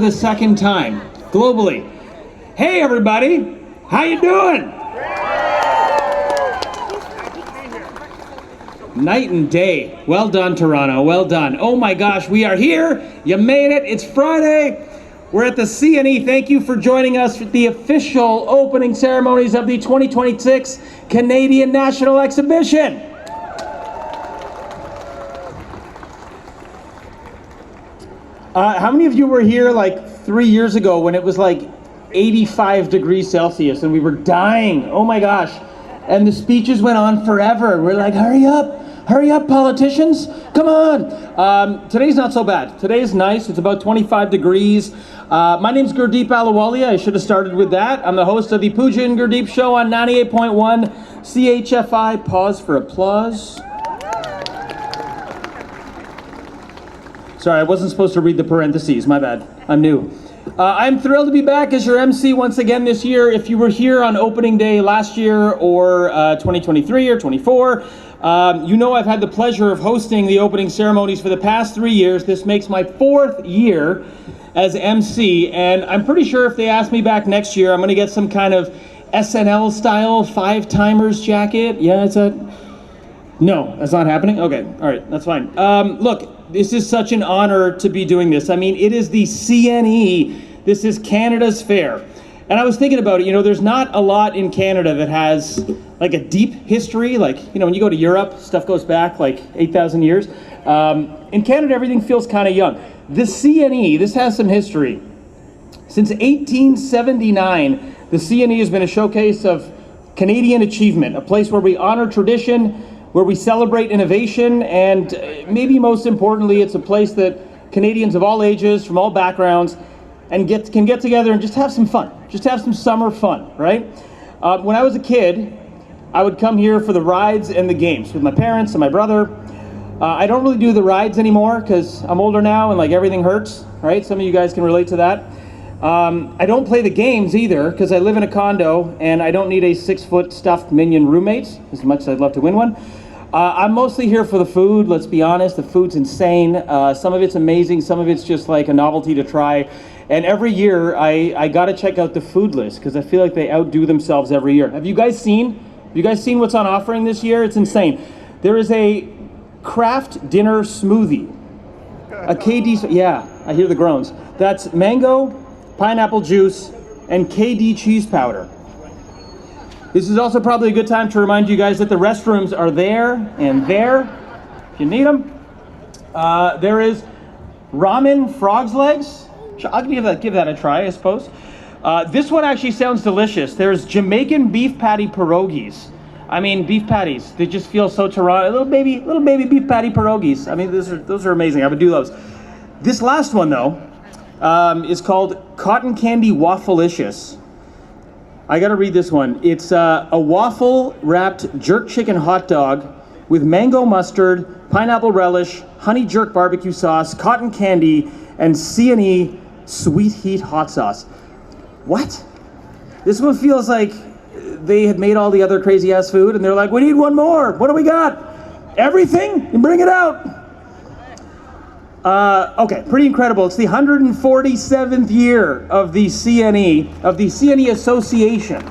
the second time globally. Hey everybody, how you doing? Night and day. Well done, Toronto, well done. Oh my gosh, we are here. You made it. It's Friday. We're at the CNE. Thank you for joining us for the official opening ceremonies of the 2026 Canadian National Exhibition. How many of you were here like 3 years ago when it was like 85 degrees Celsius and we were dying? Oh my gosh. And the speeches went on forever. We're like, hurry up, politicians, come on. Today's not so bad. Today's nice. It's about 25 degrees. My name's Gurdeep Ahluwalia. I should have started with that. I'm the host of the Pooja and Gurdeep Show on 98.1 CHFI. Pause for applause. Sorry, I wasn't supposed to read the parentheses. My bad. I'm new. I'm thrilled to be back as your MC once again this year. If you were here on opening day last year or 2023 or 24, you know I've had the pleasure of hosting the opening ceremonies for the past 3 years. This makes my 4th year as MC, and I'm pretty sure if they ask me back next year, I'm going to get some kind of SNL style 5-timers jacket. Yeah, no, that's not happening? Okay, all right, that's fine. Look, this is such an honor to be doing this. I mean, it is the CNE. This is Canada's fair. And I was thinking about it, you know, there's not a lot in Canada that has like a deep history. Like, you know, when you go to Europe, stuff goes back like 8,000 years. In Canada, everything feels kind of young. The CNE, this has some history. Since 1879, the CNE has been a showcase of Canadian achievement, a place where we honor tradition, where we celebrate innovation, and maybe most importantly, it's a place that Canadians of all ages, from all backgrounds, and can get together and just have some fun. Just have some summer fun, right? When I was a kid, I would come here for the rides and the games with my parents and my brother. I don't really do the rides anymore because I'm older now and like everything hurts, right? Some of you guys can relate to that. I don't play the games either because I live in a condo and I don't need a 6-foot stuffed minion roommate, as much as I'd love to win one. I'm mostly here for the food, let's be honest. The food's insane. Some of it's amazing, some of it's just like a novelty to try. And every year I gotta check out the food list because I feel like they outdo themselves every year. Have you guys seen what's on offering this year? It's insane. There is a craft dinner smoothie. A KD, yeah, I hear the groans. That's mango, pineapple juice, and KD cheese powder. This is also probably a good time to remind you guys that the restrooms are there and there, if you need them. There is ramen frog's legs. I'll give that a try, I suppose. This one actually sounds delicious. There's Jamaican beef patty pierogies. I mean, beef patties, they just feel so Toronto. Little baby beef patty pierogies. I mean, those are amazing. I would do those. This last one, though, is called Cotton Candy Waffleicious. I gotta read this one. It's a waffle-wrapped jerk chicken hot dog with mango mustard, pineapple relish, honey jerk barbecue sauce, cotton candy, and CNE sweet heat hot sauce. What? This one feels like they had made all the other crazy-ass food, and they're like, we need one more. What do we got? Everything? You bring it out. Okay, pretty incredible. It's the 147th year of the CNE Association.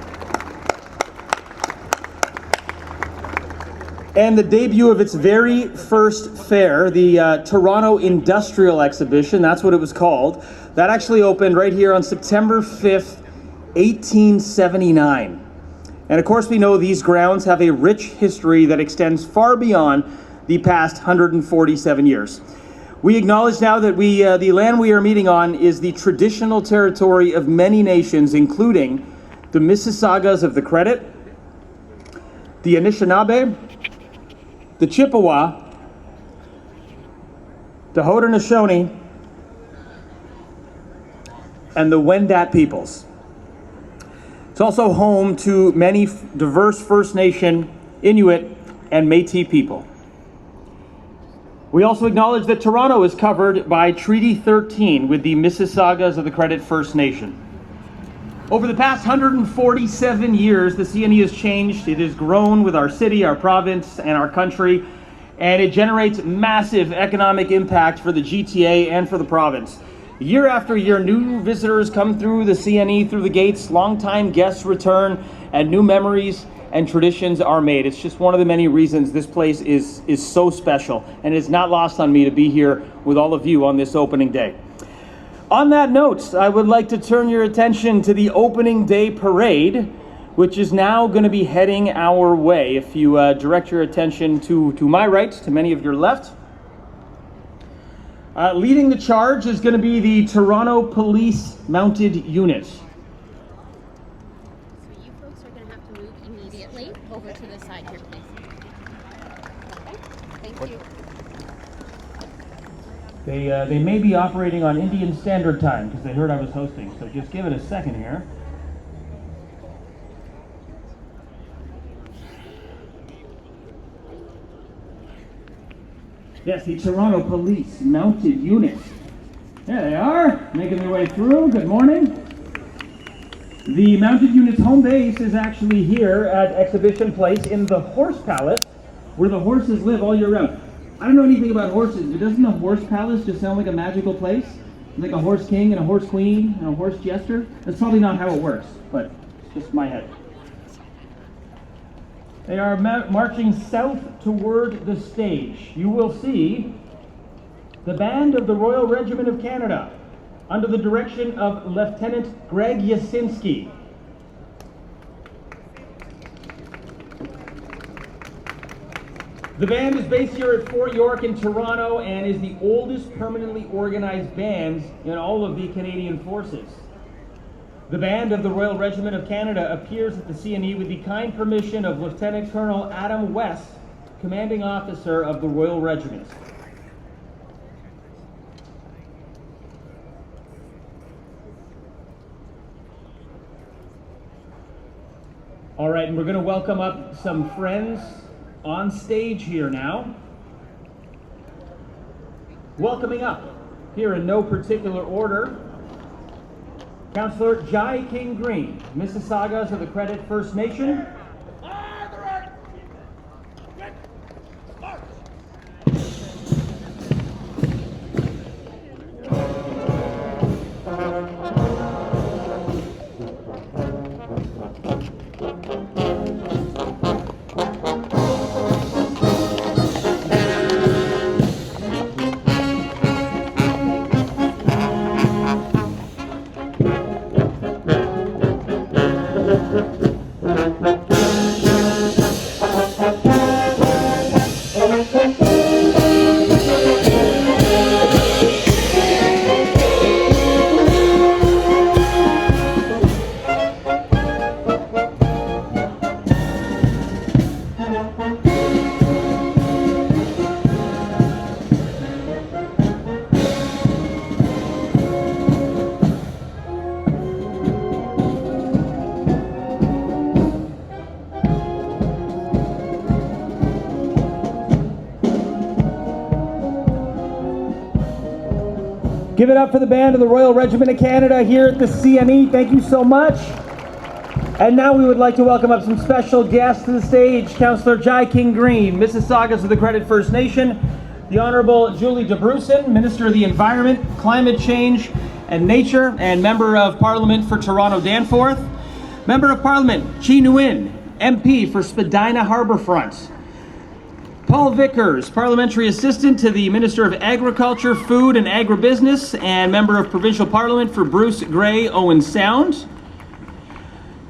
And the debut of its very first fair, the Toronto Industrial Exhibition, that's what it was called. That actually opened right here on September 5th, 1879. And of course we know these grounds have a rich history that extends far beyond the past 147 years. We acknowledge now that the land we are meeting on is the traditional territory of many nations, including the Mississaugas of the Credit, the Anishinaabe, the Chippewa, the Haudenosaunee, and the Wendat peoples. It's also home to many diverse First Nation, Inuit, and Métis people. We also acknowledge that Toronto is covered by Treaty 13 with the Mississaugas of the Credit First Nation. Over the past 147 years, the CNE has changed. It has grown with our city, our province, and our country, and it generates massive economic impact for the GTA and for the province. Year after year, new visitors come through the CNE, through the gates, longtime guests return, and new memories and traditions are made. It's just one of the many reasons this place is so special, and it's not lost on me to be here with all of you on this opening day. On that note, I would like to turn your attention to the opening day parade, which is now going to be heading our way. If you direct your attention to my right, to many of your left, leading the charge is going to be the Toronto Police Mounted Unit. So you folks are going to have to move immediately over to the side here, please. Okay, thank you. They may be operating on Indian Standard Time because they heard I was hosting, so just give it a second here. Yes, the Toronto Police Mounted Unit. There they are, making their way through. Good morning. The Mounted Unit's home base is actually here at Exhibition Place in the Horse Palace, where the horses live all year round. I don't know anything about horses, but doesn't the Horse Palace just sound like a magical place? Like a horse king and a horse queen and a horse jester? That's probably not how it works, but it's just my head. They are marching south toward the stage. You will see the band of the Royal Regiment of Canada under the direction of Lieutenant Greg Yasinski. The band is based here at Fort York in Toronto and is the oldest permanently organized band in all of the Canadian Forces. The band of the Royal Regiment of Canada appears at the CNE with the kind permission of Lieutenant Colonel Adam West, commanding officer of the Royal Regiment. All right, and we're going to welcome up some friends on stage here now. Welcoming up, here in no particular order, Councillor Jai King Green, Mississaugas of the Credit First Nation. Give it up for the band of the Royal Regiment of Canada here at the CNE. Thank you so much. And now we would like to welcome up some special guests to the stage. Councillor Jai King Green, Mississaugas of the Credit First Nation. The Honourable Julie DeBrusen, Minister of the Environment, Climate Change and Nature, and Member of Parliament for Toronto Danforth. Member of Parliament Chi Nguyen, MP for Spadina Harbourfront. Paul Vickers, Parliamentary Assistant to the Minister of Agriculture, Food and Agribusiness, and Member of Provincial Parliament for Bruce Grey, Owen Sound.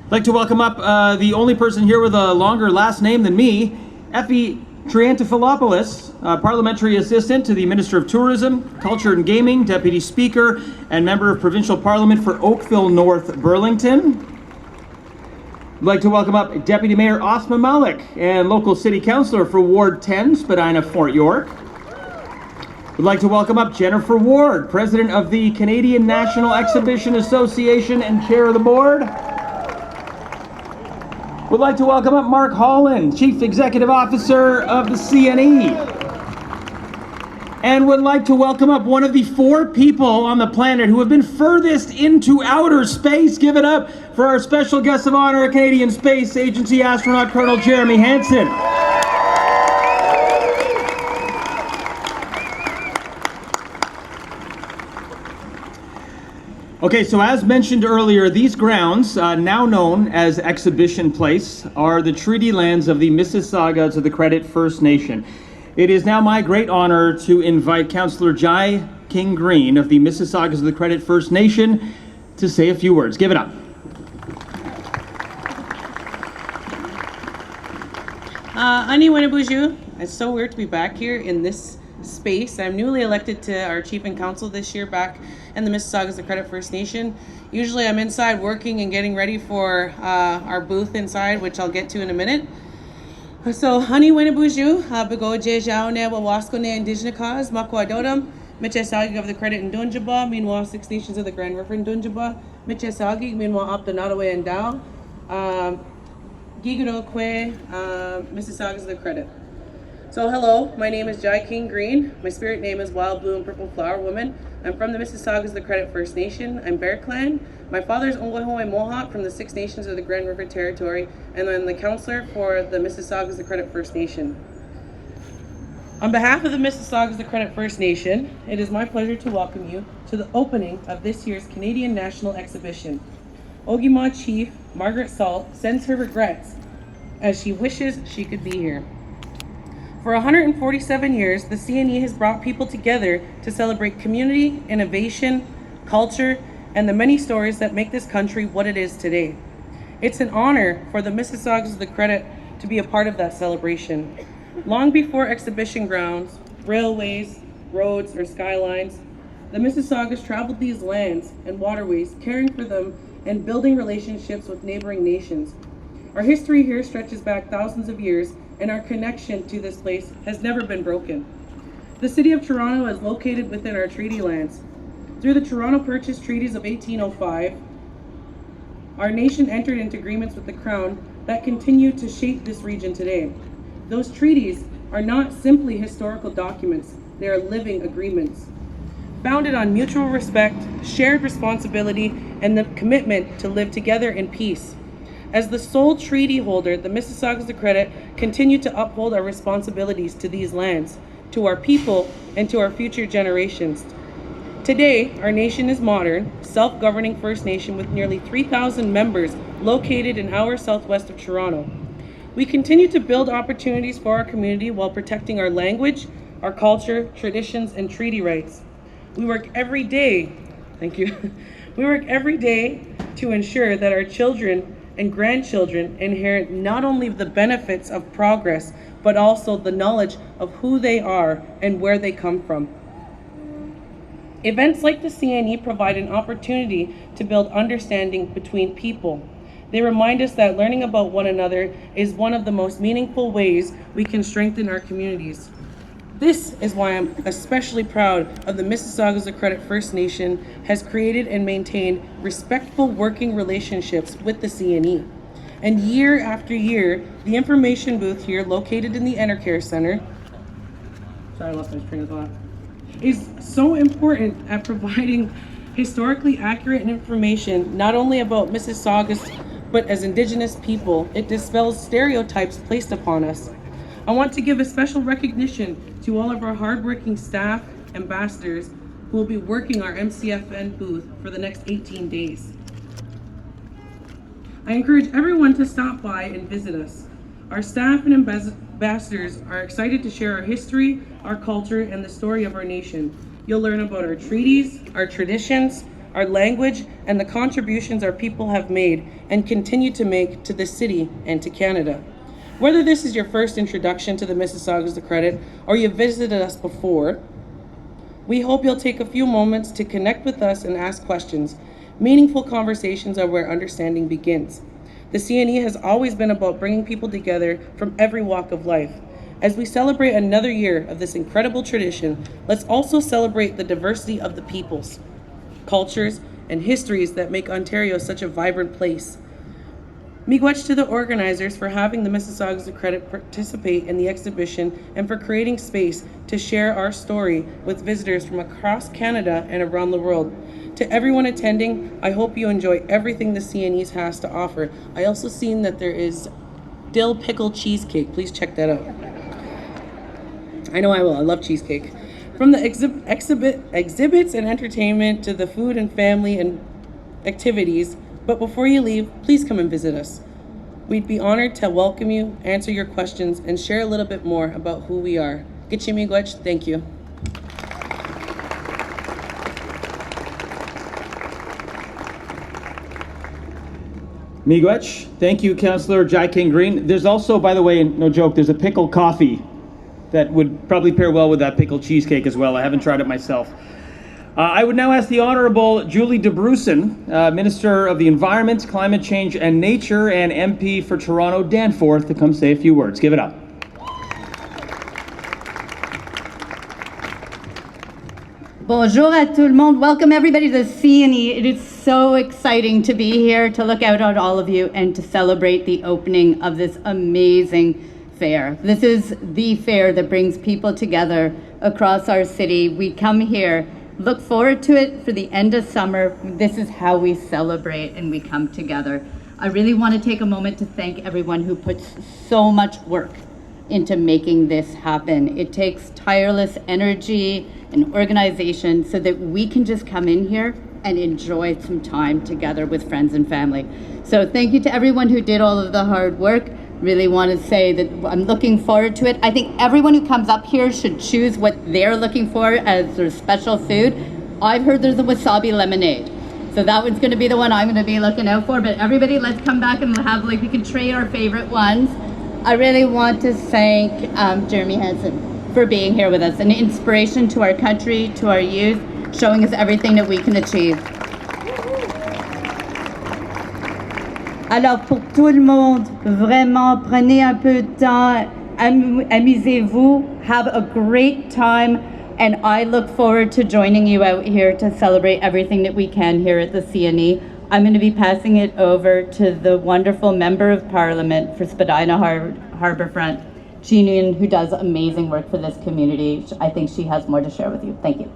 I'd like to welcome up the only person here with a longer last name than me, Effie Triantafilopoulos, Parliamentary Assistant to the Minister of Tourism, Culture and Gaming, Deputy Speaker, and Member of Provincial Parliament for Oakville North Burlington. I'd like to welcome up Deputy Mayor Osma Malik and Local City Councillor for Ward 10, Spadina, Fort York. We'd like to welcome up Jennifer Ward, President of the Canadian National Exhibition Association and Chair of the Board. We'd like to welcome up Mark Holland, Chief Executive Officer of the CNE. And would like to welcome up one of the 4 people on the planet who have been furthest into outer space. Give it up for our special guest of honor, Canadian Space Agency astronaut Colonel Jeremy Hansen. Okay, so as mentioned earlier, these grounds, now known as Exhibition Place, are the treaty lands of the Mississaugas of the Credit First Nation. It is now my great honor to invite Councillor Jai King Green of the Mississaugas of the Credit First Nation to say a few words. Give it up. Ani Winnabuju. It's so weird to be back here in this space. I'm newly elected to our Chief and Council this year back in the Mississaugas of the Credit First Nation. Usually I'm inside working and getting ready for our booth inside, which I'll get to in a minute. So, Ani Winnabuju, Bigo Jejao Ne Wawasko Ne Indigenous Cause, Makwadodam, Michesagi of the Credit in Dunjaba, meanwhile Six Nations of the Grand River in Dunjaba, Michesagi, meanwhile up the Nottoway and Dow, Giguro Kwe, Mississaugas of the Credit. So hello, my name is Jai King Green. My spirit name is Wild Bloom Purple Flower Woman. I'm from the Mississaugas of the Credit First Nation. I'm Bear Clan. My father's Ongwehoe Mohawk from the Six Nations of the Grand River Territory, and I'm the counselor for the Mississaugas of the Credit First Nation. On behalf of the Mississaugas of the Credit First Nation, it is my pleasure to welcome you to the opening of this year's Canadian National Exhibition. Ogima Chief Margaret Salt sends her regrets as she wishes she could be here. For 147 years, the CNE has brought people together to celebrate community, innovation, culture, and the many stories that make this country what it is today. It's an honor for the Mississaugas of the Credit to be a part of that celebration. Long before exhibition grounds, railways, roads, or skylines, the Mississaugas traveled these lands and waterways, caring for them and building relationships with neighboring nations. Our history here stretches back thousands of years, and our connection to this place has never been broken. The City of Toronto is located within our treaty lands. Through the Toronto Purchase Treaties of 1805, our nation entered into agreements with the Crown that continue to shape this region today. Those treaties are not simply historical documents, they are living agreements, founded on mutual respect, shared responsibility, and the commitment to live together in peace. As the sole treaty holder, the Mississaugas of the Credit continue to uphold our responsibilities to these lands, to our people, and to our future generations. Today, our nation is modern, self-governing First Nation with nearly 3,000 members located in our southwest of Toronto. We continue to build opportunities for our community while protecting our language, our culture, traditions, and treaty rights. We work every day, we work every day to ensure that our children and grandchildren inherit not only the benefits of progress, but also the knowledge of who they are and where they come from. Events like the CNE provide an opportunity to build understanding between people. They remind us that learning about one another is one of the most meaningful ways we can strengthen our communities. This is why I'm especially proud of the Mississaugas of the Credit First Nation has created and maintained respectful working relationships with the CNE. And year after year, the information booth here located in the Intercare Center, sorry I lost my train of thought, is so important at providing historically accurate information not only about Mississaugas, but as Indigenous people. It dispels stereotypes placed upon us. I want to give a special recognition to all of our hardworking staff, ambassadors, who will be working our MCFN booth for the next 18 days. I encourage everyone to stop by and visit us. Our staff and ambassadors are excited to share our history, our culture, and the story of our nation. You'll learn about our treaties, our traditions, our language, and the contributions our people have made and continue to make to the city and to Canada. Whether this is your first introduction to the Mississaugas of the Credit or you've visited us before, we hope you'll take a few moments to connect with us and ask questions. Meaningful conversations are where understanding begins. The CNE has always been about bringing people together from every walk of life. As we celebrate another year of this incredible tradition, let's also celebrate the diversity of the peoples, cultures, and histories that make Ontario such a vibrant place. Miigwech to the organizers for having the Mississaugas of Credit participate in the exhibition and for creating space to share our story with visitors from across Canada and around the world. To everyone attending, I hope you enjoy everything the CNE has to offer. I also seen that there is dill pickle cheesecake. Please check that out. I know I will. I love cheesecake. From the exhibits and entertainment to the food and family and activities, but before you leave, please come and visit us. We'd be honored to welcome you, answer your questions, and share a little bit more about who we are. Gichimigwech, thank you. Miigwech, thank you, Councillor Jai King Green. There's also, by the way, no joke, there's a pickled coffee that would probably pair well with that pickled cheesecake as well. I haven't tried it myself. I would now ask the Honourable Julie DeBrusen, Minister of the Environment, Climate Change and Nature and MP for Toronto Danforth, to come say a few words. Give it up. Bonjour à tout le monde. Welcome everybody to the CNE. It is so exciting to be here, to look out at all of you and to celebrate the opening of this amazing fair. This is the fair that brings people together across our city. We come here, look forward to it for the end of summer. This is how we celebrate and we come together. I really want to take a moment to thank everyone who puts so much work into making this happen. It takes tireless energy and organization so that we can just come in here and enjoy some time together with friends and family. So thank you to everyone who did all of the hard work. Really want to say that I'm looking forward to it. I think everyone who comes up here should choose what they're looking for as their special food. I've heard there's a wasabi lemonade. So that one's going to be the one I'm going to be looking out for. But everybody, let's come back and have, like, we can trade our favorite ones. I really want to thank Jeremy Hansen for being here with us, an inspiration to our country, to our youth, showing us everything that we can achieve. Alors pour tout le monde, vraiment prenez un peu de temps, amusez-vous, have a great time, and I look forward to joining you out here to celebrate everything that we can here at the CNE. I'm going to be passing it over to the wonderful Member of Parliament for Spadina Harbourfront, Jean, who does amazing work for this community. I think she has more to share with you. Thank you.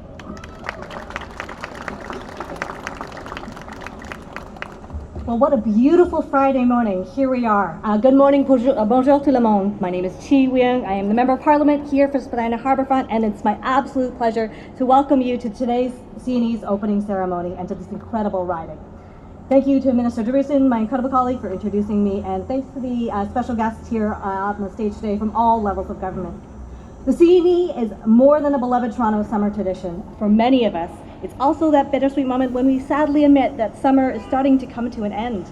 Well, what a beautiful Friday morning. Here we are. Good morning, bonjour tout le monde. My name is Chi Wing. I am the Member of Parliament here for Spadina Harbourfront, and it's my absolute pleasure to welcome you to today's CNE's opening ceremony and to this incredible riding. Thank you to Minister DeBrusen, my incredible colleague, for introducing me, and thanks to the special guests here on the stage today from all levels of government. The CNE is more than a beloved Toronto summer tradition. For many of us, it's also that bittersweet moment when we sadly admit that summer is starting to come to an end.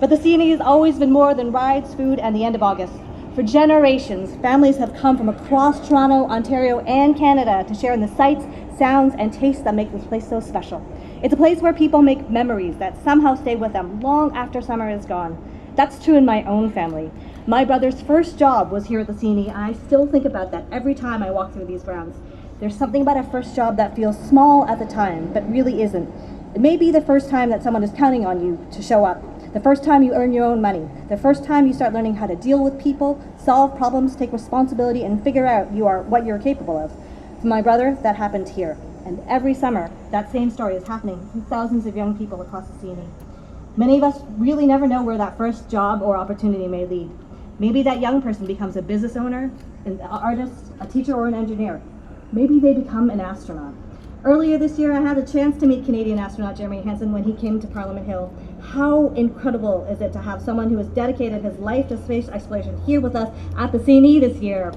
But the CNE has always been more than rides, food, and the end of August. For generations, families have come from across Toronto, Ontario, and Canada to share in the sights, sounds, and tastes that make this place so special. It's a place where people make memories that somehow stay with them long after summer is gone. That's true in my own family. My brother's first job was here at the CNE, and I still think about that every time I walk through these grounds. There's something about a first job that feels small at the time, but really isn't. It may be the first time that someone is counting on you to show up, the first time you earn your own money, the first time you start learning how to deal with people, solve problems, take responsibility, and figure out what you're capable of. For my brother, that happened here. And every summer, that same story is happening to thousands of young people across the CNE. Many of us really never know where that first job or opportunity may lead. Maybe that young person becomes a business owner, an artist, a teacher, or an engineer. Maybe they become an astronaut. Earlier this year, I had a chance to meet Canadian astronaut Jeremy Hansen when he came to Parliament Hill. How incredible is it to have someone who has dedicated his life to space exploration here with us at the CNE this year?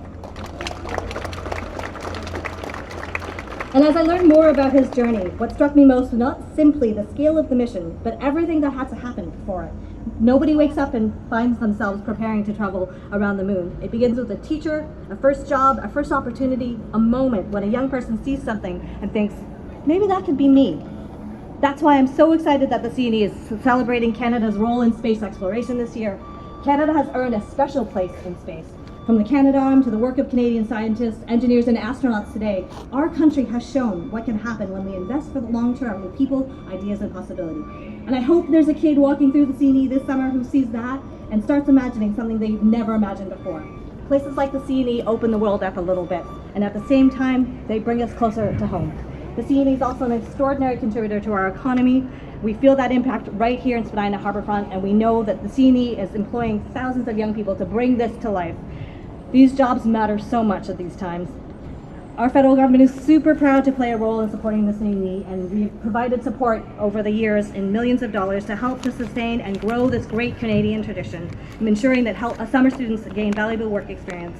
And as I learned more about his journey, what struck me most was not simply the scale of the mission, but everything that had to happen for it. Nobody wakes up and finds themselves preparing to travel around the moon. It begins with a teacher, a first job, a first opportunity, a moment when a young person sees something and thinks, maybe that could be me. That's why I'm so excited that the CNE is celebrating Canada's role in space exploration this year. Canada has earned a special place in space. From the Canadarm to the work of Canadian scientists, engineers, and astronauts today, our country has shown what can happen when we invest for the long term with people, ideas, and possibility. And I hope there's a kid walking through the CNE this summer who sees that and starts imagining something they've never imagined before. Places like the CNE open the world up a little bit, and at the same time, they bring us closer to home. The CNE is also an extraordinary contributor to our economy. We feel that impact right here in Spadina Harbourfront, and we know that the CNE is employing thousands of young people to bring this to life. These jobs matter so much at these times. Our federal government is super proud to play a role in supporting the CNE, and we've provided support over the years in millions of dollars to help to sustain and grow this great Canadian tradition, and ensuring that summer students gain valuable work experience.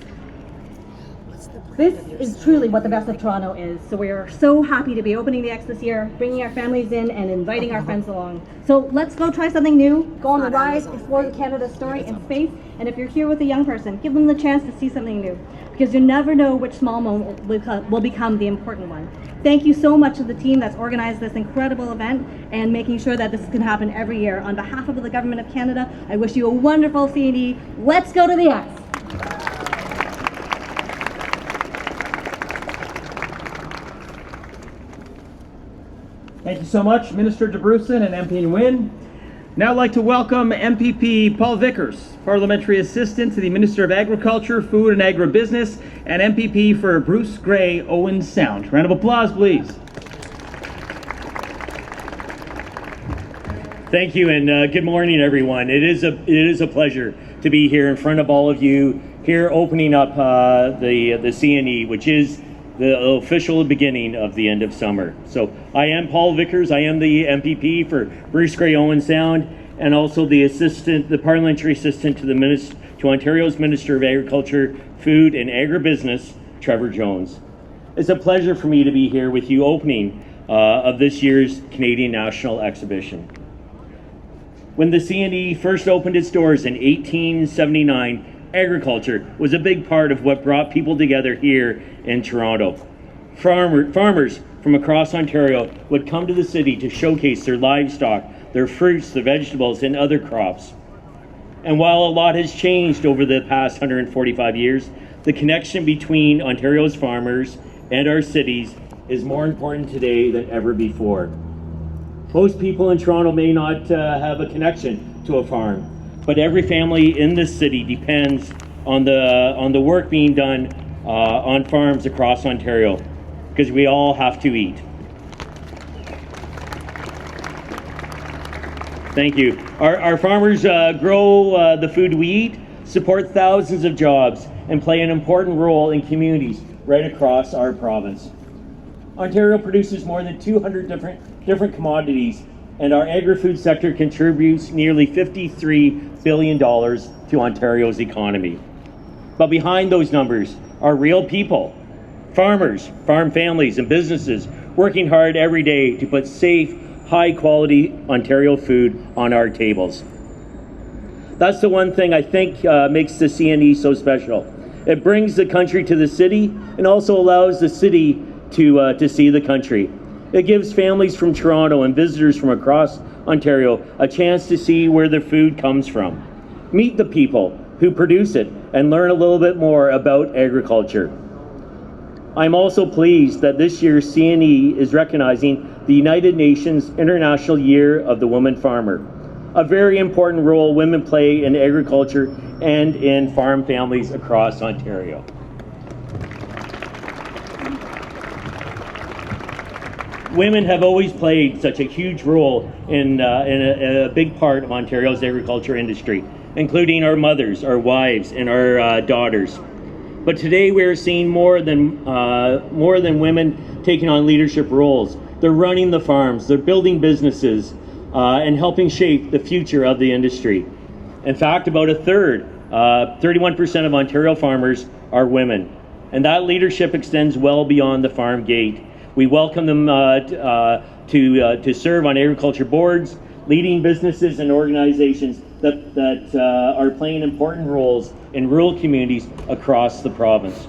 This is truly what the best of Toronto is, so we are so happy to be opening the X this year, bringing our families in and inviting our friends along. So let's go try something new, go on the ride, explore the Canada story in space, and if you're here with a young person, give them the chance to see something new, because you never know which small moment will become the important one. Thank you so much to the team that's organized this incredible event and making sure that this can happen every year. On behalf of the Government of Canada, I wish you a wonderful CNE. Let's go to the X! Thank you so much, Minister DeBrusen and MP Nguyen. Now I'd like to welcome MPP Paul Vickers, Parliamentary Assistant to the Minister of Agriculture, Food and Agribusiness, and MPP for Bruce Grey, Owen Sound. Round of applause, please. Thank you, and good morning, everyone. It is a pleasure to be here in front of all of you, here opening up the CNE, which is the official beginning of the end of summer. So I am Paul Vickers. I am the MPP for Bruce Grey, Owen Sound, and also the parliamentary assistant to Ontario's Minister of Agriculture, Food and Agribusiness, Trevor Jones. It's a pleasure for me to be here with you opening of this year's Canadian National Exhibition. When the CNE first opened its doors in 1879, agriculture was a big part of what brought people together here in Toronto. Farmers from across Ontario would come to the city to showcase their livestock, their fruits, their vegetables, and other crops. And while a lot has changed over the past 145 years, the connection between Ontario's farmers and our cities is more important today than ever before. Most people in Toronto may not have a connection to a farm, but every family in this city depends on the work being done on farms across Ontario, because we all have to eat. Thank you. Our farmers grow the food we eat, support thousands of jobs, and play an important role in communities right across our province. Ontario produces more than 200 different commodities, and our agri-food sector contributes nearly $53 billion to Ontario's economy. But behind those numbers are real people, farmers, farm families, and businesses working hard every day to put safe, high-quality Ontario food on our tables. That's the one thing I think makes the CNE so special. It brings the country to the city and also allows the city to see the country. It gives families from Toronto and visitors from across Ontario a chance to see where their food comes from, meet the people who produce it, and learn a little bit more about agriculture. I'm also pleased that this year's CNE is recognizing the United Nations International Year of the Woman Farmer, a very important role women play in agriculture and in farm families across Ontario. Women have always played such a huge role in a big part of Ontario's agriculture industry, including our mothers, our wives, and our daughters. But today we are seeing more than women taking on leadership roles. They're running the farms, they're building businesses, and helping shape the future of the industry. In fact, about a third, 31% of Ontario farmers are women, and that leadership extends well beyond the farm gate. We welcome them to serve on agriculture boards, leading businesses and organizations that are playing important roles in rural communities across the province.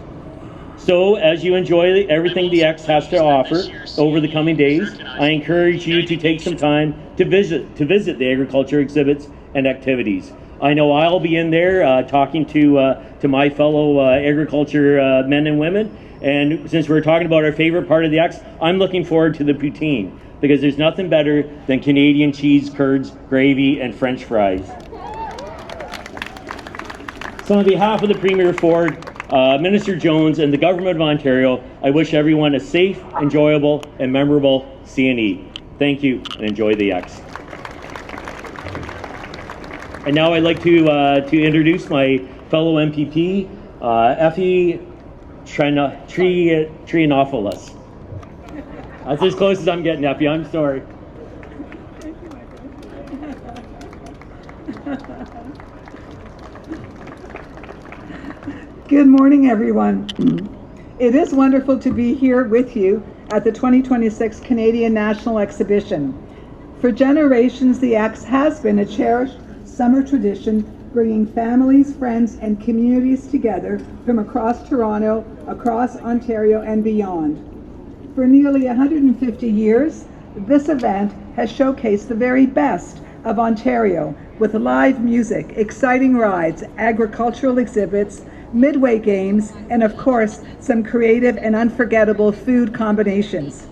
So as you enjoy everything the X has to offer over the coming days, I encourage you to take some time to visit the agriculture exhibits and activities. I know I'll be in there talking to my fellow agriculture men and women. And since we're talking about our favorite part of the X, I'm looking forward to the poutine, because there's nothing better than Canadian cheese, curds, gravy, and French fries. So on behalf of the Premier Ford, Minister Jones, and the Government of Ontario, I wish everyone a safe, enjoyable, and memorable CNE. Thank you, and enjoy the X. And now I'd like to introduce my fellow MPP, Effie Trianophilus. That's as close as I'm getting, Effie. I'm sorry. Good morning, everyone. It is wonderful to be here with you at the 2026 Canadian National Exhibition. For generations, the X has been a cherished summer tradition, bringing families, friends, and communities together from across Toronto, across Ontario, and beyond. For nearly 150 years, this event has showcased the very best of Ontario with live music, exciting rides, agricultural exhibits, midway games, and of course, some creative and unforgettable food combinations.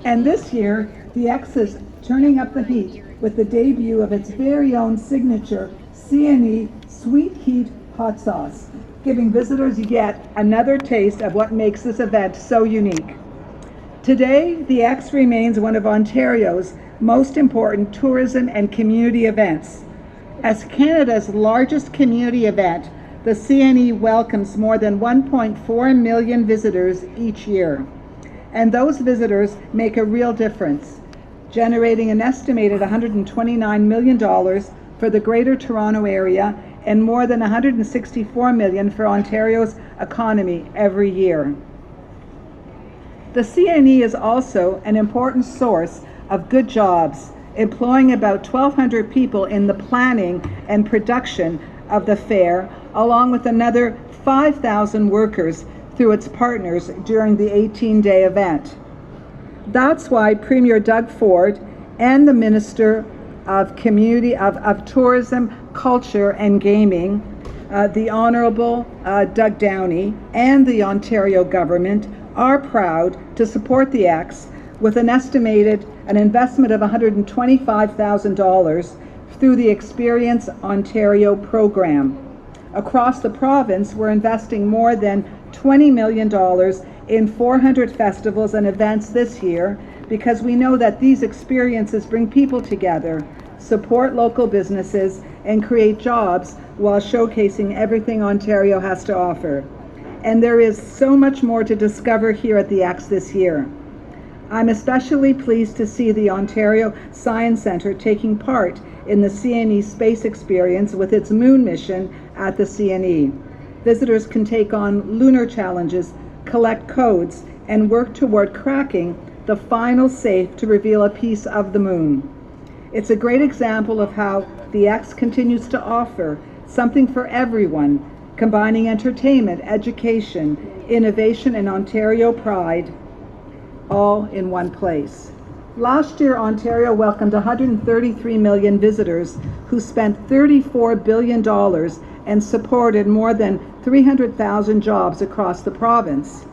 And this year, the X is turning up the heat with the debut of its very own signature CNE Sweet Heat Hot Sauce, giving visitors yet another taste of what makes this event so unique. Today, the X remains one of Ontario's most important tourism and community events. As Canada's largest community event, the CNE welcomes more than 1.4 million visitors each year. And those visitors make a real difference, generating an estimated $129 million for the Greater Toronto Area and more than $164 million for Ontario's economy every year. The CNE is also an important source of good jobs, employing about 1,200 people in the planning and production of the fair, along with another 5,000 workers through its partners during the 18-day event. That's why Premier Doug Ford and the Minister of Tourism, Culture and Gaming, the Honourable Doug Downey, and the Ontario government are proud to support the X with an investment of $125,000 through the Experience Ontario program. Across the province, we're investing more than $20 million in 400 festivals and events this year because we know that these experiences bring people together, support local businesses, and create jobs while showcasing everything Ontario has to offer. And there is so much more to discover here at the X this year. I'm especially pleased to see the Ontario Science Centre taking part in the CNE Space Experience with its moon mission at the CNE. Visitors can take on lunar challenges, collect codes, and work toward cracking the final safe to reveal a piece of the moon. It's a great example of how the X continues to offer something for everyone, combining entertainment, education, innovation, and Ontario pride, all in one place. Last year, Ontario welcomed 133 million visitors who spent $34 billion and supported more than 300,000 jobs across the province.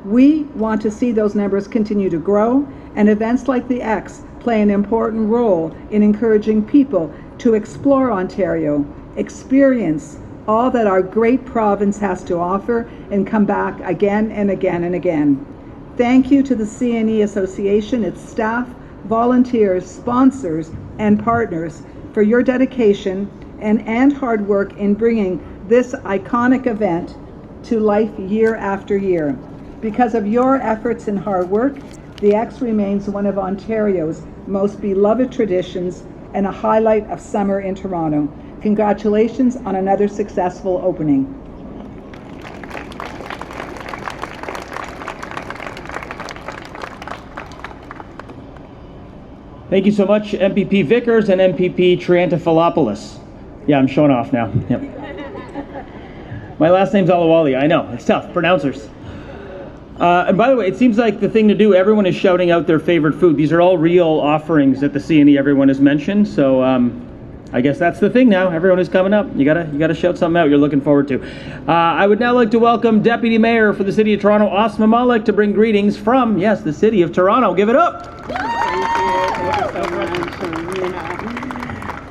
We want to see those numbers continue to grow, and events like the X play an important role in encouraging people to explore Ontario, experience all that our great province has to offer, and come back again and again and again. Thank you to the CNE Association, its staff, volunteers, sponsors, and partners for your dedication and hard work in bringing this iconic event to life year after year. Because of your efforts and hard work, the X remains one of Ontario's most beloved traditions and a highlight of summer in Toronto. Congratulations on another successful opening. Thank you so much, MPP Vickers and MPP Triantafilopoulos. Yeah, I'm showing off now. Yep. My last name's Alawali. I know, it's tough. Pronouncers. And by the way, it seems like the thing to do, everyone is shouting out their favorite food. These are all real offerings at the CNE everyone has mentioned. So I guess that's the thing now. Everyone is coming up. You gotta shout something out you're looking forward to. I would now like to welcome Deputy Mayor for the City of Toronto, Asma Malik, to bring greetings from, yes, the City of Toronto. Give it up.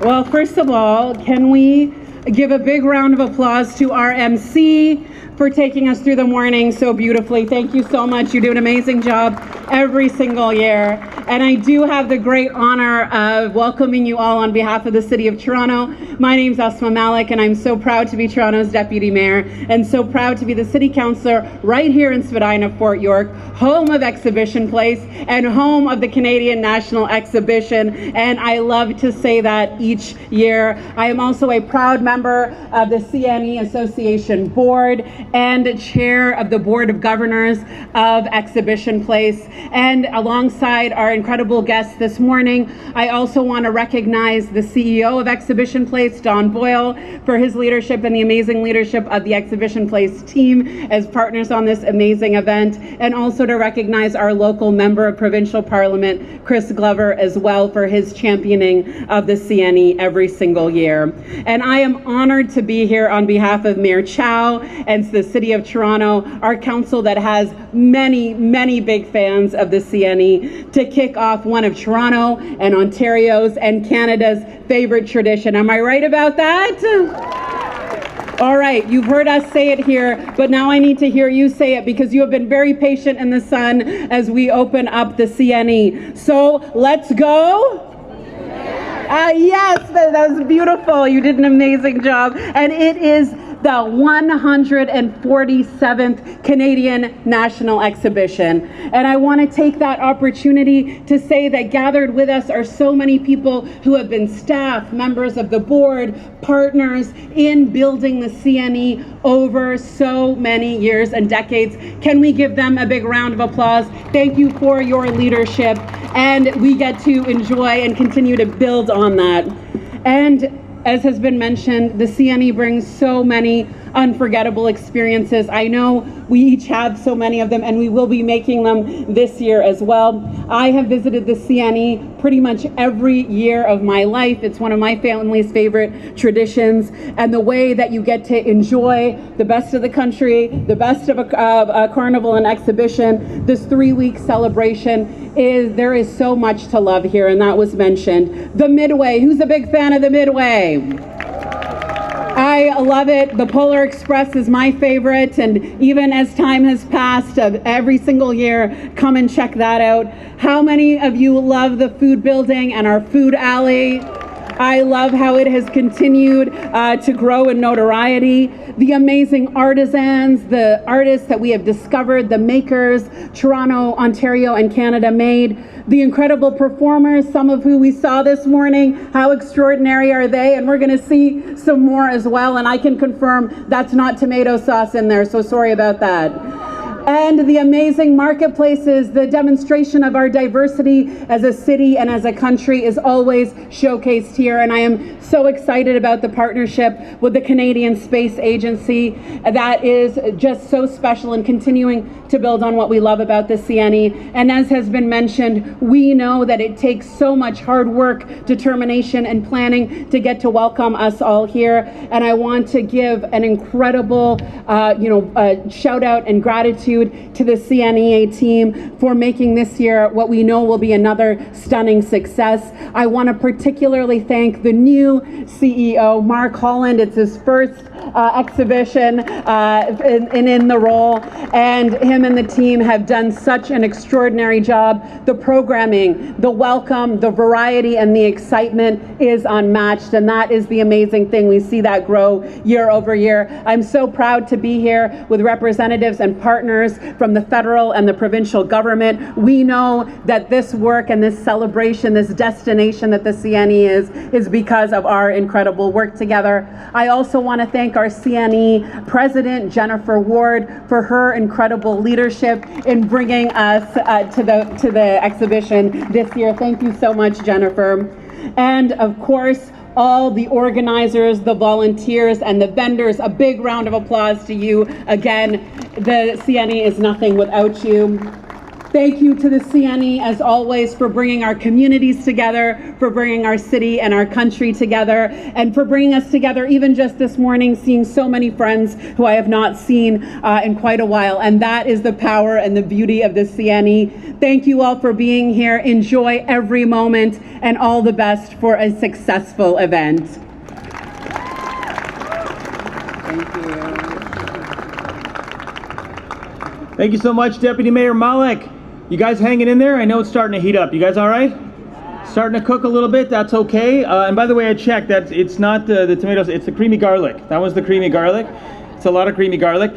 Well, first of all, can we give a big round of applause to our MC for taking us through the morning so beautifully. Thank you so much. You do an amazing job. every single year. And I do have the great honor of welcoming you all on behalf of the City of Toronto. My name's Asma Malik, and I'm so proud to be Toronto's Deputy Mayor, and so proud to be the City Councillor right here in Spadina, Fort York, home of Exhibition Place and home of the Canadian National Exhibition. And I love to say that each year. I am also a proud member of the CNE Association Board and chair of the Board of Governors of Exhibition Place. And alongside our incredible guests this morning, I also want to recognize the CEO of Exhibition Place, Don Boyle, for his leadership and the amazing leadership of the Exhibition Place team as partners on this amazing event, and also to recognize our local member of Provincial Parliament, Chris Glover, as well, for his championing of the CNE every single year. And I am honored to be here on behalf of Mayor Chow and the City of Toronto, our council that has many, many big fans of the CNE, to kick off one of Toronto and Ontario's and Canada's favorite tradition. Am I right about that? All right, you've heard us say it here, but now I need to hear you say it because you have been very patient in the sun as we open up the CNE. So let's go. Yes, that was beautiful. You did an amazing job. And it is the 147th Canadian National Exhibition. And I want to take that opportunity to say that gathered with us are so many people who have been staff, members of the board, partners in building the CNE over so many years and decades. Can we give them a big round of applause? Thank you for your leadership. And we get to enjoy and continue to build on that. And as has been mentioned, the CNE brings so many unforgettable experiences. I know we each have so many of them, and we will be making them this year as well. I have visited the CNE pretty much every year of my life. It's one of my family's favorite traditions, and the way that you get to enjoy the best of the country, the best of a carnival and exhibition, this 3-week celebration, there is so much to love here, and that was mentioned. The Midway, who's a big fan of the Midway? I love it. The Polar Express is my favorite, and even as time has passed, every single year, come and check that out. How many of you love the food building and our food alley? I love how it has continued to grow in notoriety. The amazing artisans, the artists that we have discovered, the makers, Toronto, Ontario, and Canada made. The incredible performers, some of who we saw this morning. How extraordinary are they? And we're going to see some more as well. And I can confirm that's not tomato sauce in there, so sorry about that. And the amazing marketplaces, the demonstration of our diversity as a city and as a country is always showcased here. And I am so excited about the partnership with the Canadian Space Agency. That is just so special and continuing to build on what we love about the CNE. And as has been mentioned, we know that it takes so much hard work, determination, and planning to get to welcome us all here. And I want to give an incredible shout out and gratitude to the CNEA team for making this year what we know will be another stunning success. I want to particularly thank the new CEO, Mark Holland. It's his first exhibition in the role, and him and the team have done such an extraordinary job. The programming, the welcome, the variety, and the excitement is unmatched, and that is the amazing thing. We see that grow year over year. I'm so proud to be here with representatives and partners from the federal and the provincial government. We know that this work and this celebration, this destination that the CNE is because of our incredible work together. I also want to thank our CNE President, Jennifer Ward, for her incredible leadership in bringing us to the exhibition this year. Thank you so much, Jennifer. And of course, all the organizers, the volunteers, and the vendors, a big round of applause to you. Again, the CNE is nothing without you. Thank you to the CNE, as always, for bringing our communities together, for bringing our city and our country together, and for bringing us together even just this morning, seeing so many friends who I have not seen in quite a while. And that is the power and the beauty of the CNE. Thank you all for being here. Enjoy every moment, and all the best for a successful event. Thank you. Thank you so much, Deputy Mayor Malik. You guys hanging in there? I know it's starting to heat up. You guys all right? Starting to cook a little bit. That's okay. And by the way, I checked. That it's not the tomatoes. It's the creamy garlic. That was the creamy garlic. It's a lot of creamy garlic.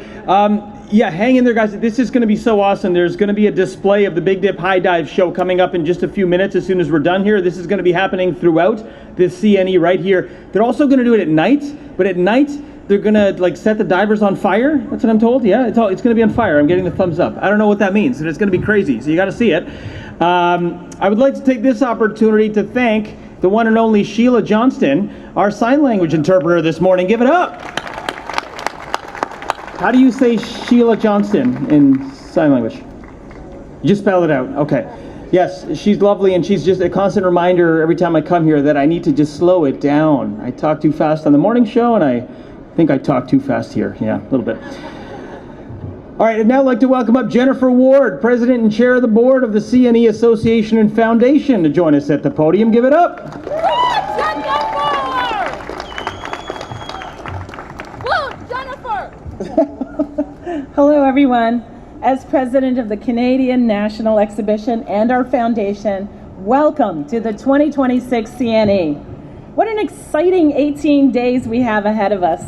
Yeah, hang in there, guys. This is going to be so awesome. There's going to be a display of the Big Dip High Dive show coming up in just a few minutes as soon as we're done here. This is going to be happening throughout this CNE right here. They're also going to do it at night, but at night they're going to like set the divers on fire. That's what I'm told. Yeah, it's going to be on fire. I'm getting the thumbs up. I don't know what that means, and it's going to be crazy, so you got to see it. I would like to take this opportunity to thank the one and only Sheila Johnston, our sign language interpreter this morning. Give it up. How do you say Sheila Johnston in sign language? You just spell it out. Okay. Yes, she's lovely, and she's just a constant reminder every time I come here that I need to just slow it down. I talk too fast on the morning show, and I think I talk too fast here. Yeah, a little bit. All right, I'd now like to welcome up Jennifer Ward, President and Chair of the Board of the CNE Association and Foundation, to join us at the podium. Give it up. Hello, everyone. As president of the Canadian National Exhibition and our foundation, welcome to the 2026 CNE. What an exciting 18 days we have ahead of us.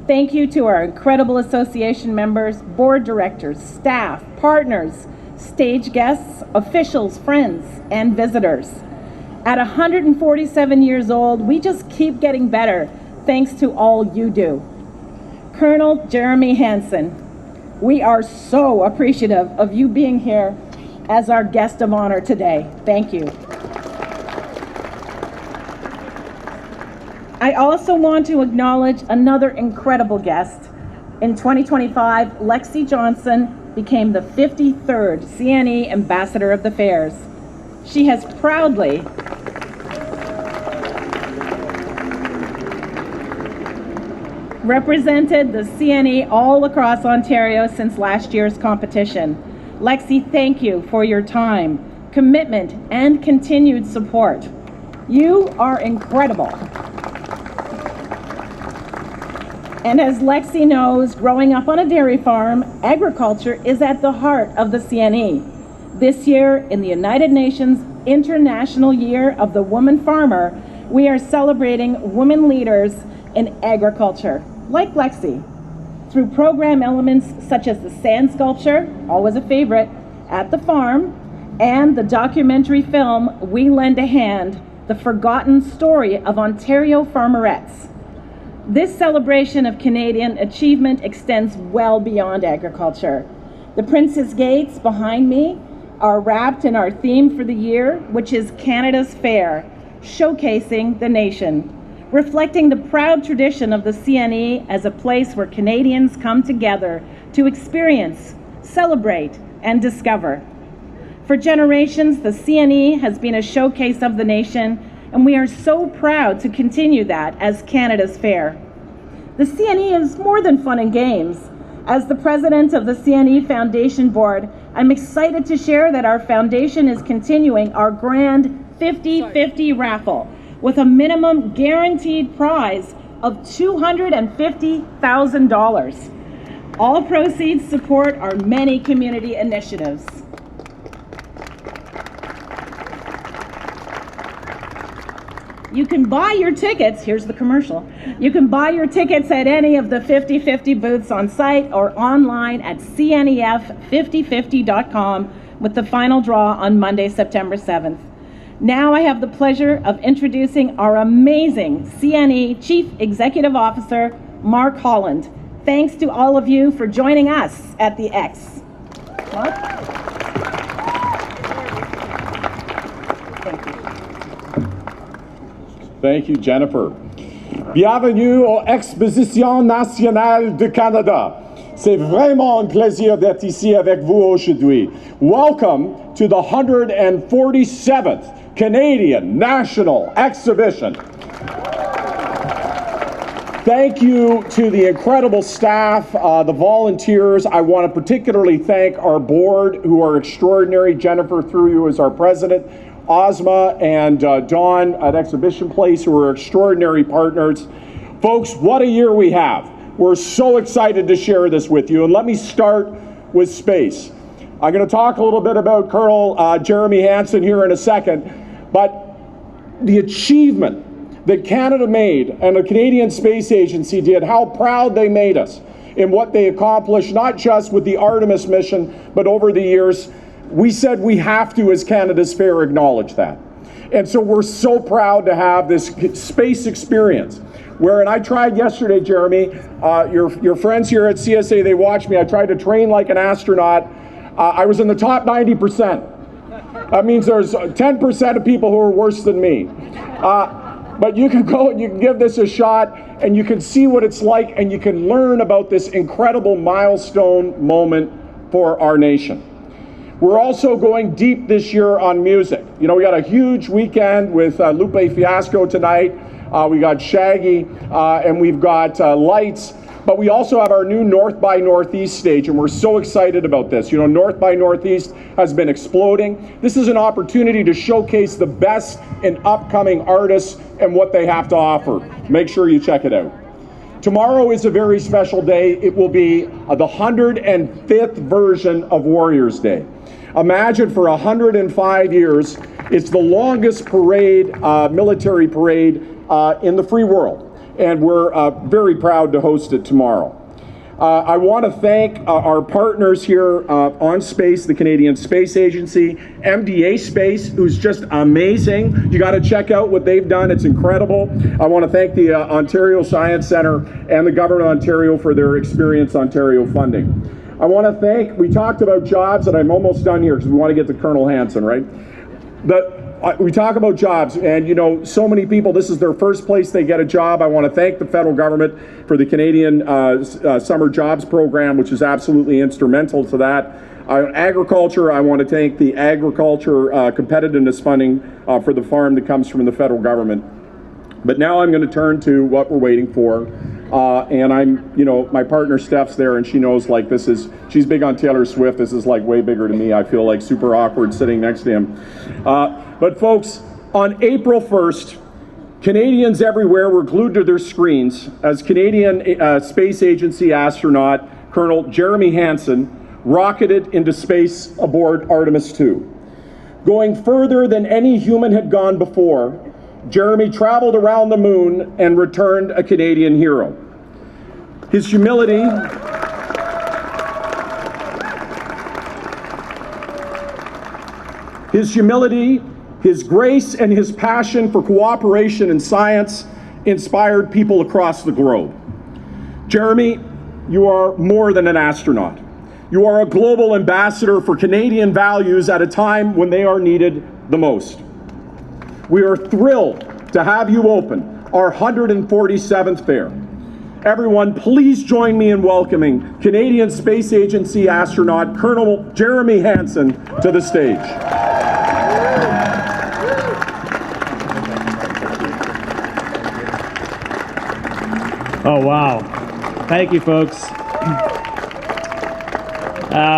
Thank you to our incredible association members, board directors, staff, partners, stage guests, officials, friends, and visitors. At 147 years old, we just keep getting better thanks to all you do. Colonel Jeremy Hansen, we are so appreciative of you being here as our guest of honor today. Thank you. I also want to acknowledge another incredible guest. In 2025, Lexi Johnson became the 53rd CNE Ambassador of the Fairs. She has proudly represented the CNE all across Ontario since last year's competition. Lexi, thank you for your time, commitment, and continued support. You are incredible. And as Lexi knows, growing up on a dairy farm, agriculture is at the heart of the CNE. This year, in the United Nations International Year of the Woman Farmer, we are celebrating women leaders in agriculture, like Lexi, through program elements such as the sand sculpture, always a favorite, at the farm, and the documentary film, We Lend a Hand, the forgotten story of Ontario farmerettes. This celebration of Canadian achievement extends well beyond agriculture. The Prince's Gates behind me are wrapped in our theme for the year, which is Canada's Fair, showcasing the nation, reflecting the proud tradition of the CNE as a place where Canadians come together to experience, celebrate, and discover. For generations, the CNE has been a showcase of the nation, and we are so proud to continue that as Canada's Fair. The CNE is more than fun and games. As the president of the CNE Foundation Board, I'm excited to share that our foundation is continuing our grand 50-50 raffle with a minimum guaranteed prize of $250,000. All proceeds support our many community initiatives. You can buy your tickets, here's the commercial. You can buy your tickets at any of the 50-50 booths on site or online at cnef5050.com with the final draw on Monday, September 7th. Now I have the pleasure of introducing our amazing CNE Chief Executive Officer, Mark Holland. Thanks to all of you for joining us at the X. Mark? Thank you, Jennifer. Bienvenue aux Expositions nationales de Canada. C'est vraiment un plaisir d'être ici avec vous aujourd'hui. Welcome to the 147th Canadian National Exhibition. Thank you to the incredible staff, the volunteers. I want to particularly thank our board, who are extraordinary. Jennifer, through you, as our president. Ozma and Dawn at Exhibition Place, who are extraordinary partners. Folks, what a year we have. We're so excited to share this with you. And let me start with space. I'm going to talk a little bit about Colonel Jeremy Hansen here in a second, but the achievement that Canada made and the Canadian Space Agency did, how proud they made us in what they accomplished, not just with the Artemis mission, but over the years. We said we have to, as Canada's Fair, acknowledge that. And so we're so proud to have this space experience. And I tried yesterday, Jeremy, your friends here at CSA, they watched me. I tried to train like an astronaut. I was in the top 90%. That means there's 10% of people who are worse than me. But you can go and you can give this a shot and you can see what it's like and you can learn about this incredible milestone moment for our nation. We're also going deep this year on music. You know, we got a huge weekend with Lupe Fiasco tonight. We got Shaggy and we've got Lights. But we also have our new North by Northeast stage, and we're so excited about this. You know, North by Northeast has been exploding. This is an opportunity to showcase the best in upcoming artists and what they have to offer. Make sure you check it out. Tomorrow is a very special day. It will be the 105th version of Warriors Day. Imagine for 105 years, it's the longest parade, military parade in the free world. And we're very proud to host it tomorrow. I want to thank our partners here on space, the Canadian Space Agency, MDA Space, who's just amazing. You got to check out what they've done. It's incredible. I want to thank the Ontario Science Centre and the Government of Ontario for their Experience Ontario funding. I want to thank, we talked about jobs, and I'm almost done here because we want to get to Colonel Hansen, right? We talk about jobs, and you know, so many people, this is their first place they get a job. I want to thank the federal government for the Canadian Summer Jobs Program, which is absolutely instrumental to that. Agriculture, I want to thank the Agriculture Competitiveness Funding for the farm that comes from the federal government. But now I'm going to turn to what we're waiting for. And I'm, you know, my partner Steph's there and she knows like this is, she's big on Taylor Swift. This is like way bigger to me. I feel like super awkward sitting next to him. But folks, on April 1st, Canadians everywhere were glued to their screens as Canadian Space Agency astronaut Colonel Jeremy Hansen rocketed into space aboard Artemis 2. Going further than any human had gone before, Jeremy traveled around the moon and returned a Canadian hero. His humility, his grace, and his passion for cooperation in science inspired people across the globe. Jeremy, you are more than an astronaut. You are a global ambassador for Canadian values at a time when they are needed the most. We are thrilled to have you open our 147th fair. Everyone, please join me in welcoming Canadian Space Agency astronaut Colonel Jeremy Hansen to the stage. Oh, wow. Thank you, folks.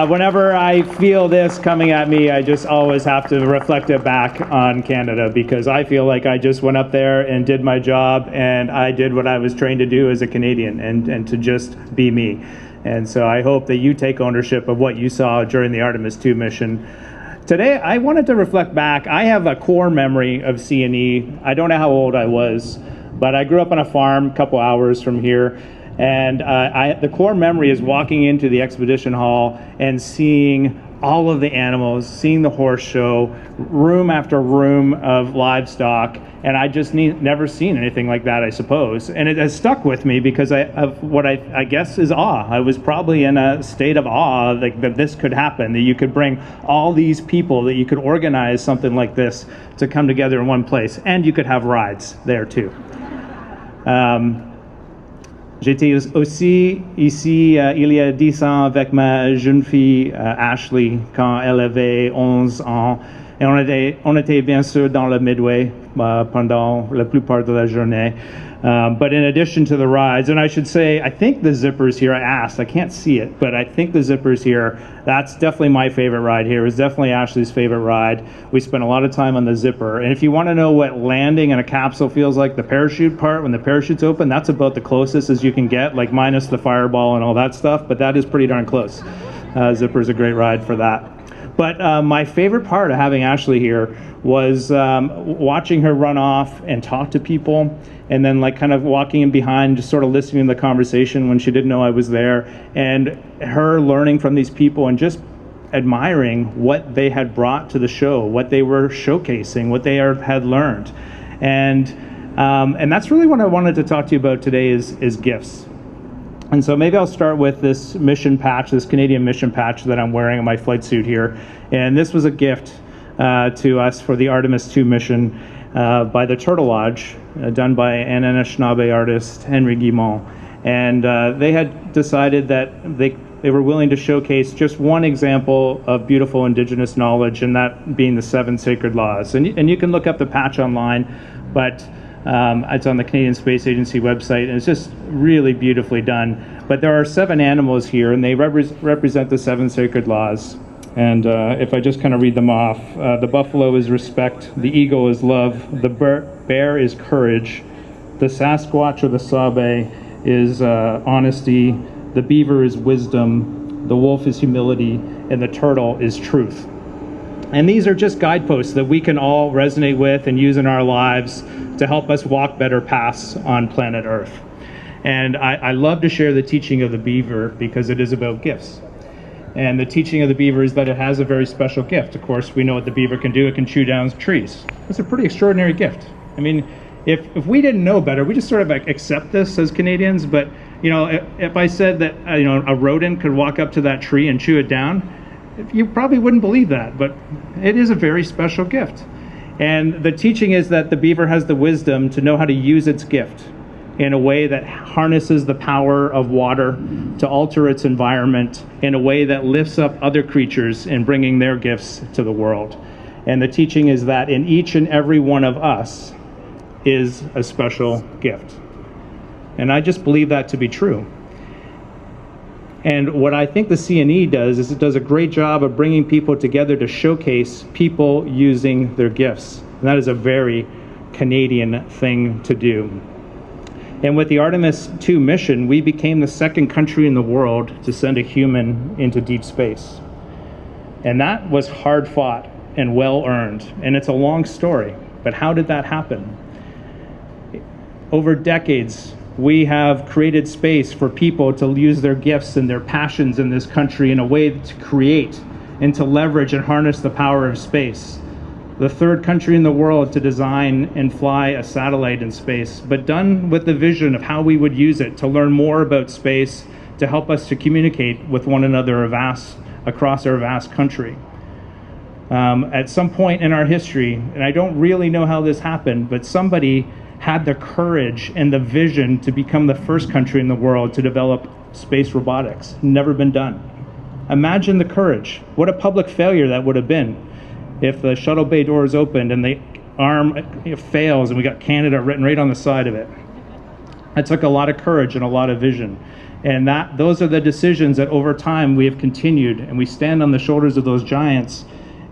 Whenever I feel this coming at me, I just always have to reflect it back on Canada because I feel like I just went up there and did my job and I did what I was trained to do as a Canadian and to just be me. And so I hope that you take ownership of what you saw during the Artemis 2 mission. Today, I wanted to reflect back. I have a core memory of CNE. I don't know how old I was, but I grew up on a farm a couple hours from here. And the core memory is walking into the expedition hall and seeing all of the animals, seeing the horse show, room after room of livestock, and I just never seen anything like that, I suppose. And it has stuck with me because of what I guess is awe. I was probably in a state of awe that this could happen, that you could bring all these people, that you could organize something like this to come together in one place, and you could have rides there too. J'étais aussi ici il y a 10 ans avec ma jeune fille Ashley quand elle avait 11 ans et on était bien sûr dans le Midway pendant la plupart de la journée. But in addition to the rides, and I should say, I think the zippers here, I asked, I can't see it, but I think the zippers here, that's definitely my favorite ride here. It was definitely Ashley's favorite ride. We spent a lot of time on the zipper. And if you want to know what landing in a capsule feels like, the parachute part, when the parachute's open, that's about the closest as you can get, like minus the fireball and all that stuff, but that is pretty darn close. Zipper's a great ride for that. But my favorite part of having Ashley here was watching her run off and talk to people, and then like kind of walking in behind, just sort of listening to the conversation when she didn't know I was there, and her learning from these people and just admiring what they had brought to the show, what they were showcasing, what they had learned. And that's really what I wanted to talk to you about today is gifts. And so maybe I'll start with this mission patch, this Canadian mission patch that I'm wearing on my flight suit here. And this was a gift to us for the Artemis II mission by the Turtle Lodge, done by an Anishinaabe artist, Henry Guimont. And they had decided that they were willing to showcase just one example of beautiful Indigenous knowledge, and that being the 7 sacred laws. And you can look up the patch online, but it's on the Canadian Space Agency website, and it's just really beautifully done. But there are 7 animals here, and they represent the 7 sacred laws. And if I just kind of read them off, the buffalo is respect, the eagle is love, the bear is courage, the Sasquatch or the Sabe is honesty, the beaver is wisdom, the wolf is humility, and the turtle is truth. And these are just guideposts that we can all resonate with and use in our lives to help us walk better paths on planet Earth. And I love to share the teaching of the beaver because it is about gifts. And the teaching of the beaver is that it has a very special gift. Of course, we know what the beaver can do. It can chew down trees. It's a pretty extraordinary gift. I mean, if we didn't know better, we just sort of like accept this as Canadians. But, you know, if I said that, a rodent could walk up to that tree and chew it down, you probably wouldn't believe that. But it is a very special gift. And the teaching is that the beaver has the wisdom to know how to use its gift in a way that harnesses the power of water to alter its environment in a way that lifts up other creatures in bringing their gifts to the world. And the teaching is that in each and every one of us is a special gift. And I just believe that to be true. And what I think the CNE does is it does a great job of bringing people together to showcase people using their gifts. And that is a very Canadian thing to do. And with the Artemis II mission, we became the 2nd country in the world to send a human into deep space. And that was hard fought and well earned. And it's a long story, but how did that happen? Over decades, we have created space for people to use their gifts and their passions in this country in a way to create and to leverage and harness the power of space. The 3rd country in the world to design and fly a satellite in space, but done with the vision of how we would use it to learn more about space, to help us to communicate with one another across our vast country. At some point in our history, and I don't really know how this happened, but somebody had the courage and the vision to become the 1st country in the world to develop space robotics. Never been done. Imagine the courage. What a public failure that would have been if the shuttle bay doors opened and the arm fails and we got Canada written right on the side of it. It took a lot of courage and a lot of vision. And those are the decisions that over time we have continued, and we stand on the shoulders of those giants.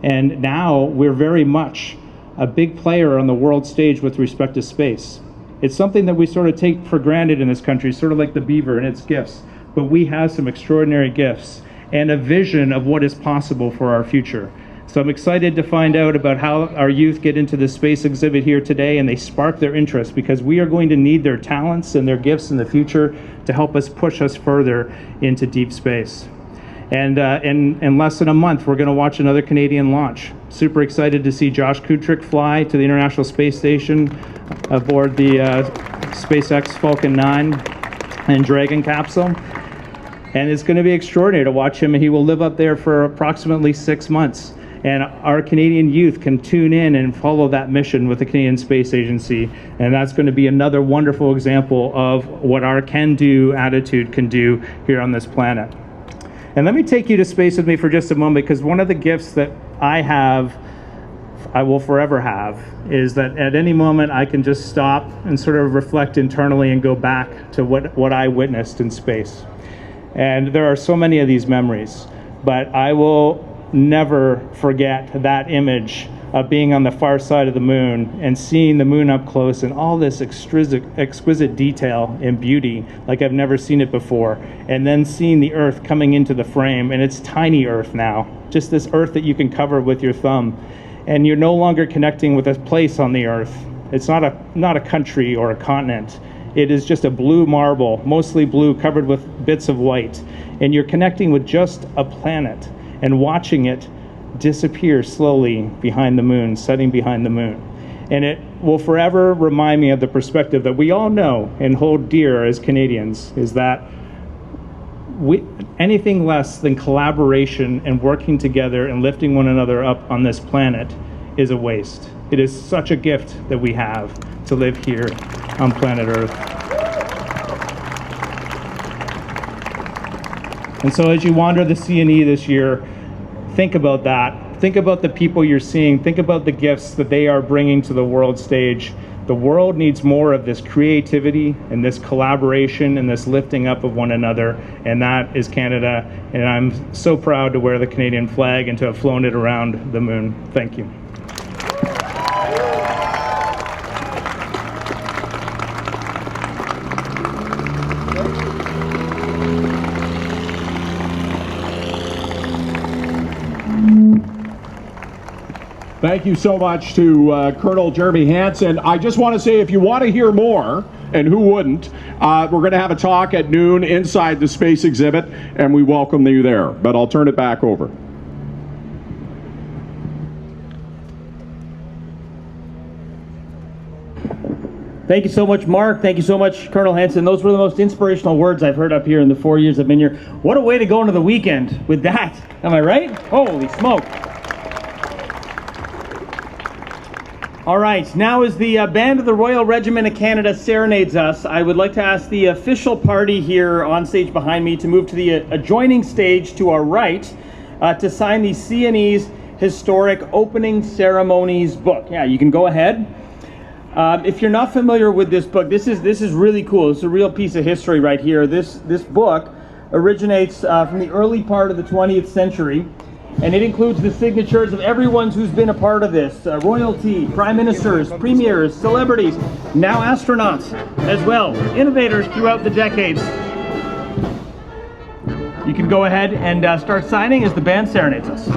And now we're very much a big player on the world stage with respect to space. It's something that we sort of take for granted in this country, sort of like the beaver and its gifts. But we have some extraordinary gifts and a vision of what is possible for our future. So I'm excited to find out about how our youth get into the space exhibit here today, and they spark their interest, because we are going to need their talents and their gifts in the future to help us push us further into deep space. And in less than a month, we're going to watch another Canadian launch. Super excited to see Josh Kutrick fly to the International Space Station aboard the SpaceX Falcon 9 and Dragon capsule. And it's going to be extraordinary to watch him, and he will live up there for approximately 6 months. And our Canadian youth can tune in and follow that mission with the Canadian Space Agency. And that's going to be another wonderful example of what our can-do attitude can do here on this planet. And let me take you to space with me for just a moment, because one of the gifts that I will forever have, is that at any moment I can just stop and sort of reflect internally and go back to what I witnessed in space. And there are so many of these memories, but I will never forget that image of being on the far side of the moon and seeing the moon up close and all this exquisite detail and beauty like I've never seen it before. And then seeing the Earth coming into the frame, and it's tiny Earth now, just this Earth that you can cover with your thumb. And you're no longer connecting with a place on the Earth. It's not a country or a continent. It is just a blue marble, mostly blue, covered with bits of white. And you're connecting with just a planet and watching it disappear slowly behind the moon, setting behind the moon. And it will forever remind me of the perspective that we all know and hold dear as Canadians, is that anything less than collaboration and working together and lifting one another up on this planet is a waste. It is such a gift that we have to live here on planet Earth. And so as you wander the CNE this year, think about that. Think about the people you're seeing. Think about the gifts that they are bringing to the world stage. The world needs more of this creativity and this collaboration and this lifting up of one another, and that is Canada. And I'm so proud to wear the Canadian flag and to have flown it around the moon. Thank you. Thank you so much to Colonel Jeremy Hansen. I just want to say, if you want to hear more, and who wouldn't, we're going to have a talk at noon inside the space exhibit, and we welcome you there. But I'll turn it back over. Thank you so much, Mark. Thank you so much, Colonel Hansen. Those were the most inspirational words I've heard up here in the 4 years I've been here. What a way to go into the weekend with that. Am I right? Holy smoke. All right, now as the Band of the Royal Regiment of Canada serenades us, I would like to ask the official party here on stage behind me to move to the adjoining stage to our right to sign the CNE's Historic Opening Ceremonies book. Yeah, you can go ahead. If you're not familiar with this book, this is really cool. It's a real piece of history right here. This book originates from the early part of the 20th century. And it includes the signatures of everyone who's been a part of this. Royalty, prime ministers, premiers, celebrities, now astronauts as well. Innovators throughout the decades. You can go ahead and start signing as the band serenades us.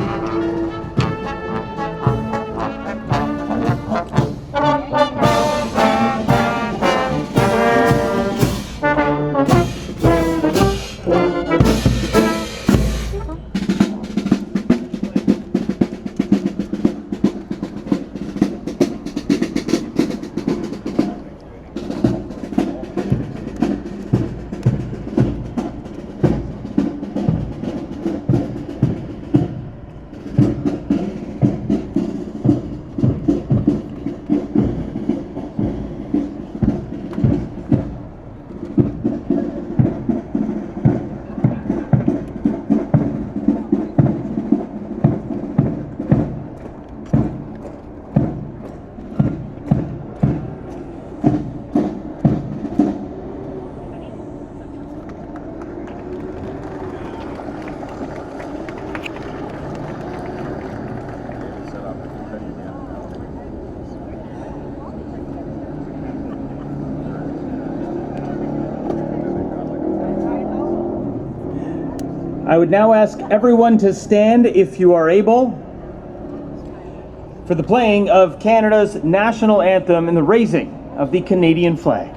I would now ask everyone to stand, if you are able, for the playing of Canada's national anthem and the raising of the Canadian flag.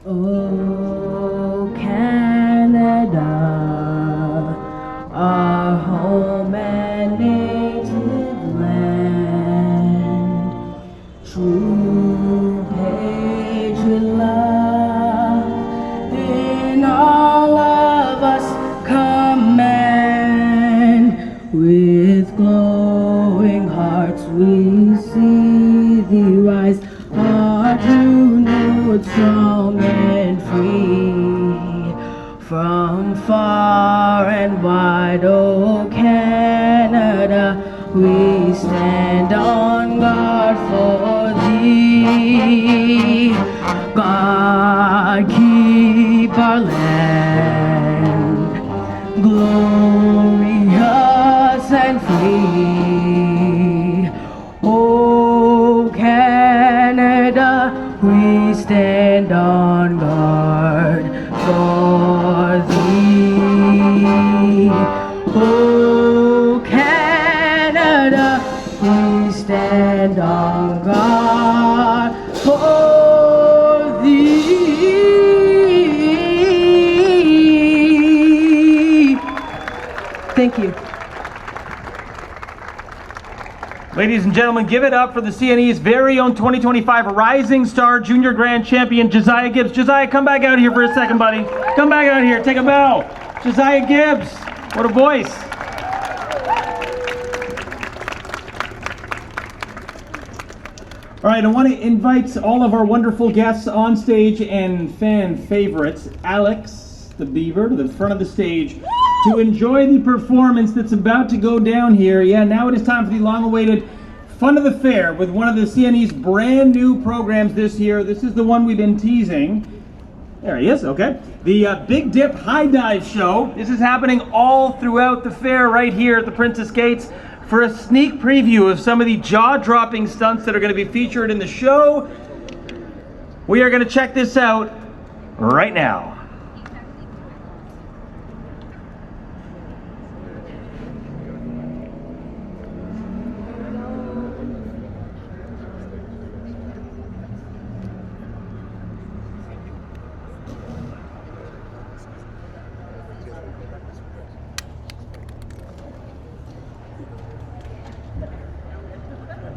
Oh, Canada, our home and native land, true patriot love in all of us command with glory. to neutral and free. From far and wide, oh Canada, we stand on guard for thee. God, keep our land glorious and free. Oh Canada, we stand on guard for thee. Oh Canada, we stand on guard for thee. Thank you. Ladies and gentlemen, give it up for the CNE's very own 2025 Rising Star Junior Grand Champion, Josiah Gibbs. Josiah, come back out here for a second, buddy. Come back out here, take a bow. Josiah Gibbs, what a voice. All right, I want to invite all of our wonderful guests on stage and fan favorites, Alex the Beaver, to the front of the stage to enjoy the performance that's about to go down here. Yeah, now it is time for the long-awaited Fun of the Fair with one of the CNE's brand new programs this year. This is the one we've been teasing. There he is, okay. The Big Dip High Dive Show. This is happening all throughout the fair right here at the Princess Gates. For a sneak preview of some of the jaw-dropping stunts that are going to be featured in the show, we are going to check this out right now.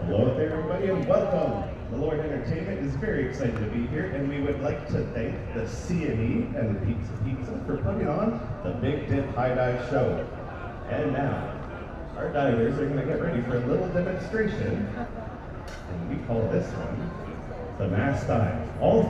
Hello there, everybody, and welcome. The Lord Entertainment is very excited to be here, and we would like to thank the CNE and the Pizza for putting on the Big Dip High Dive Show. And now, our divers are going to get ready for a little demonstration, and we call this one the Mass Dive. All